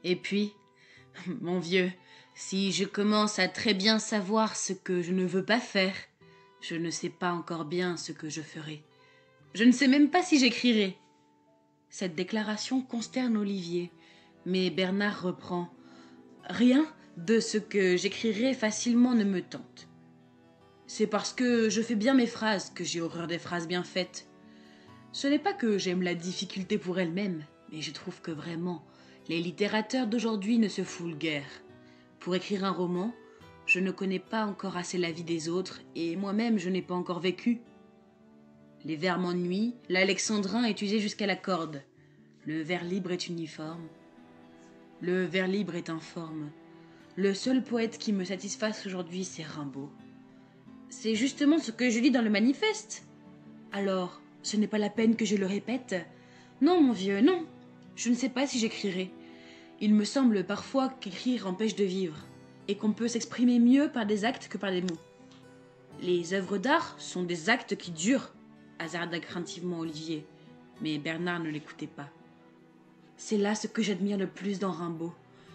Et puis, mon vieux, si je commence à très bien savoir ce que je ne veux pas faire, je ne sais pas encore bien ce que je ferai. Je ne sais même pas si j'écrirai. Cette déclaration consterne Olivier, mais Bernard reprend. Rien de ce que j'écrirai facilement ne me tente. C'est parce que je fais bien mes phrases que j'ai horreur des phrases bien faites. Ce n'est pas que j'aime la difficulté pour elle-même, mais je trouve que vraiment, les littérateurs d'aujourd'hui ne se foulent guère. Pour écrire un roman, je ne connais pas encore assez la vie des autres, et moi-même je n'ai pas encore vécu. Les vers m'ennuient, l'alexandrin est usé jusqu'à la corde. Le vers libre est uniforme. Le vers libre est informe. Le seul poète qui me satisfasse aujourd'hui, c'est Rimbaud. C'est justement ce que je lis dans le manifeste. Alors, ce n'est pas la peine que je le répète. Non, mon vieux, non. Je ne sais pas si j'écrirai. Il me semble parfois qu'écrire empêche de vivre, et qu'on peut s'exprimer mieux par des actes que par des mots. Les œuvres d'art sont des actes qui durent, hasarda craintivement Olivier, mais Bernard ne l'écoutait pas. C'est là ce que j'admire le plus dans Rimbaud,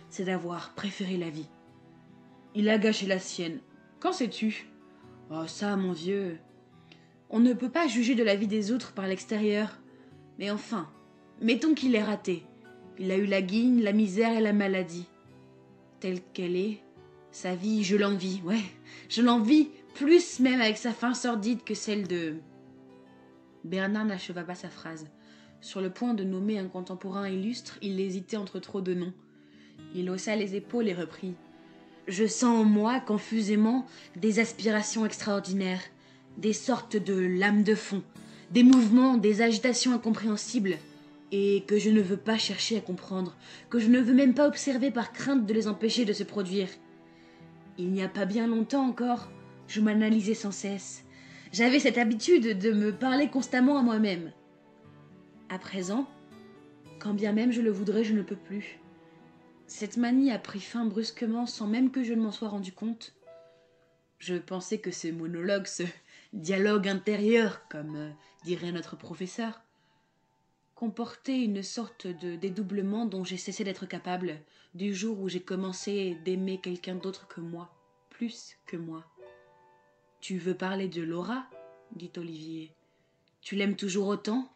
c'est d'avoir préféré la vie. Il a gâché la sienne. Qu'en sais-tu? Oh ça, mon vieux. On ne peut pas juger de la vie des autres par l'extérieur. Mais enfin, mettons qu'il ait raté. Il a eu la guigne, la misère et la maladie. Telle qu'elle est, sa vie, je l'envie, ouais. Je l'envie, plus même avec sa fin sordide que celle de... Bernard n'acheva pas sa phrase. Sur le point de nommer un contemporain illustre, il hésitait entre trop de noms. Il haussa les épaules et reprit. Je sens en moi, confusément, des aspirations extraordinaires, des sortes de lames de fond, des mouvements, des agitations incompréhensibles, et que je ne veux pas chercher à comprendre, que je ne veux même pas observer par crainte de les empêcher de se produire. Il n'y a pas bien longtemps encore, je m'analysais sans cesse. J'avais cette habitude de me parler constamment à moi-même. À présent, quand bien même je le voudrais, je ne peux plus. Cette manie a pris fin brusquement sans même que je ne m'en sois rendu compte. Je pensais que ce monologue, ce dialogue intérieur, comme dirait notre professeur, comportait une sorte de dédoublement dont j'ai cessé d'être capable du jour où j'ai commencé d'aimer quelqu'un d'autre que moi, plus que moi. Tu veux parler de Laura? Dit Olivier. Tu l'aimes toujours autant?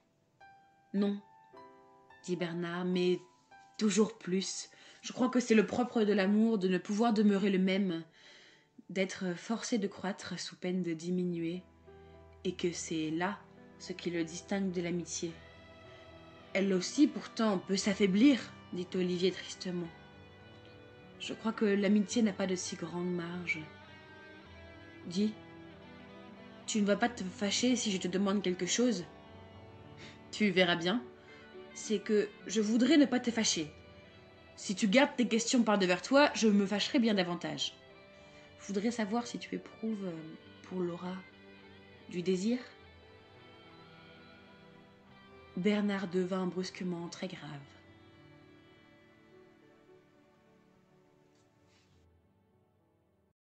Non, dit Bernard, mais toujours plus. Je crois que c'est le propre de l'amour de ne pouvoir demeurer le même, d'être forcé de croître sous peine de diminuer, et que c'est là ce qui le distingue de l'amitié. Elle aussi, pourtant, peut s'affaiblir, dit Olivier tristement. Je crois que l'amitié n'a pas de si grande marge. Dis, tu ne vas pas te fâcher si je te demande quelque chose? Tu verras bien. C'est que je voudrais ne pas te fâcher. Si tu gardes tes questions par devers toi, je me fâcherai bien davantage. Je voudrais savoir si tu éprouves pour Laura du désir? Bernard devint brusquement très grave.